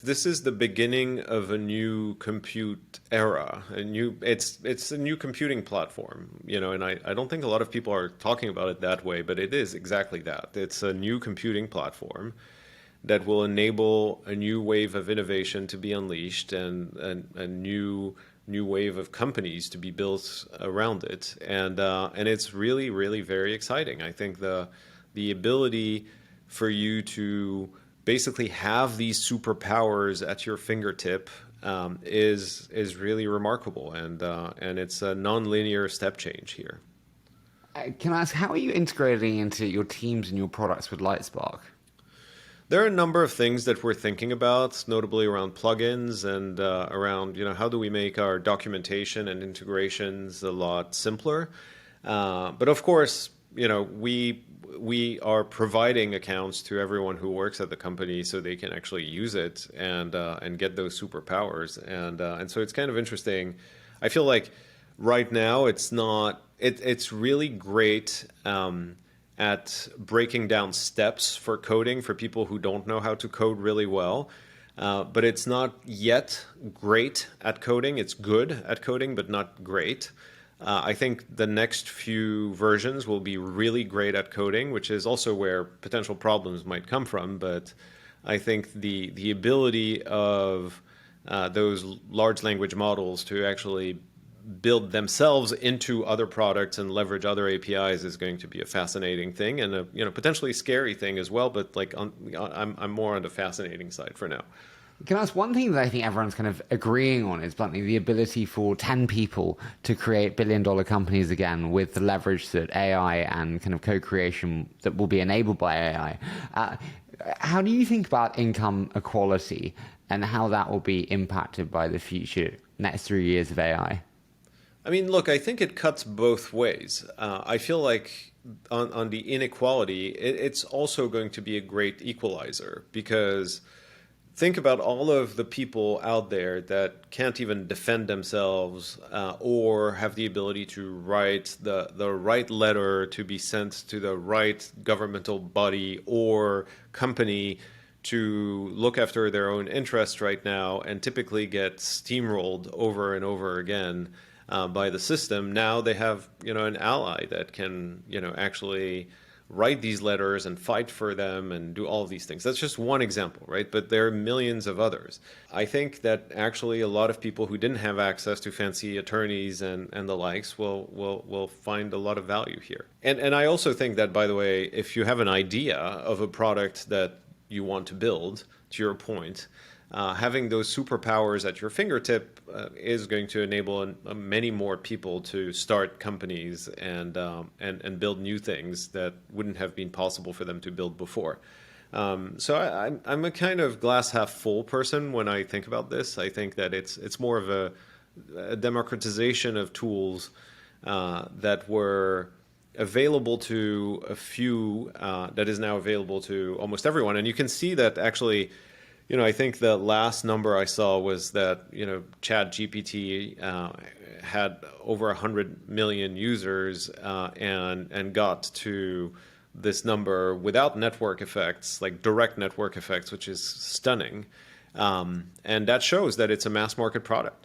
This is the beginning of a new compute era. It's a new computing platform, and I don't think a lot of people are talking about it that way, but it is exactly that. It's a new computing platform that will enable a new wave of innovation to be unleashed and a new wave of companies to be built around it. And it's really, really very exciting. I think the ability for you to basically have these superpowers at your fingertip is really remarkable, and it's a nonlinear step change here. Can I ask, how are you integrating into your teams and your products with Lightspark? There are a number of things that we're thinking about, notably around plugins and around, how do we make our documentation and integrations a lot simpler. But of course, we are providing accounts to everyone who works at the company so they can actually use it and get those superpowers. And so it's kind of interesting. I feel like right now it's not. It's really great. At breaking down steps for coding for people who don't know how to code really well. But it's not yet great at coding. It's good at coding, but not great. I think the next few versions will be really great at coding, which is also where potential problems might come from. But I think the ability of those large language models to actually build themselves into other products and leverage other APIs is going to be a fascinating thing and a potentially scary thing as well. But I'm more on the fascinating side for now. Can I ask one thing that I think everyone's kind of agreeing on is bluntly the ability for 10 people to create billion-dollar companies again with the leverage that AI and kind of co-creation that will be enabled by AI. How do you think about income equality and how that will be impacted by the future next 3 years of AI? I mean, look, I think it cuts both ways. I feel like on the inequality, it's also going to be a great equalizer because think about all of the people out there that can't even defend themselves or have the ability to write the right letter to be sent to the right governmental body or company to look after their own interests right now and typically get steamrolled over and over again by the system. Now they have, an ally that can, actually write these letters and fight for them and do all of these things. That's just one example, right? But there are millions of others. I think that actually a lot of people who didn't have access to fancy attorneys and the likes will find a lot of value here. And I also think that, by the way, if you have an idea of a product that you want to build, to your point, having those superpowers at your fingertip is going to enable many more people to start companies and build new things that wouldn't have been possible for them to build before. So I'm a kind of glass half full person when I think about this. I think that it's more of a democratization of tools that were available to a few that is now available to almost everyone. And you can see that actually. I think the last number I saw was that, Chat GPT had over 100 million users and got to this number without network effects, like direct network effects, which is stunning. And that shows that it's a mass market product.